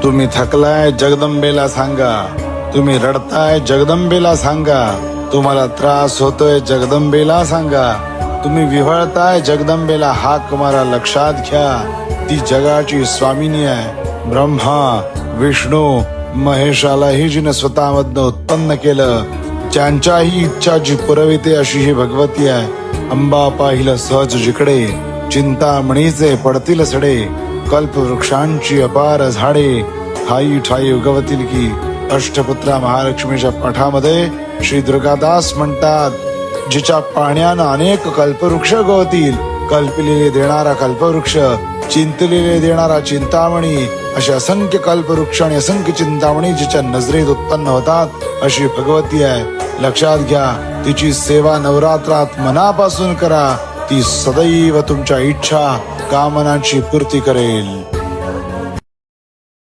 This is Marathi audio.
तुम्ही थकलाय जगदंबेला सांगा, तुम्ही रडताय जगदंबेला सांगा, तुम्हाला त्रास होतोय जगदंबेला सांगा, तुम्ही विव्हळताय जगदंबेला हाक मारा. लक्षात घ्या ती जगाची स्वामिनी आहे. ब्रह्मा विष्णू महेशालाही जिने स्वतःमधनं उत्पन्न केलं, ज्यांच्याही इच्छा जी पुरविते अशी ही भगवती आहे. अंबा पाहिलं सहज जिकडे, चिंतामणीचे पडतील सडे, कल्पवृक्षांची अपार झाडे, ठाई ठाई उगवतील की. अष्टपुत्रा महालक्ष्मीच्या पाठामध्ये श्री दुर्गादास म्हणतात, जिच्या पाण्यानं अनेक कल्पवृक्ष गवतील, कल्पलेले देणारा कल्पवृक्ष, चिंतलेले देणारा चिंतामणी, असे असंख्य कल्पवृक्ष आणि असंख्य चिंतामणी जिच्या नजरेत उत्पन्न होतात अशी भगवती आहे. लक्षात घ्या तिची सेवा नवरात्रात मनापासून करा. ती सदैव तुमच्या इच्छा कामनांची पूर्ती करेल.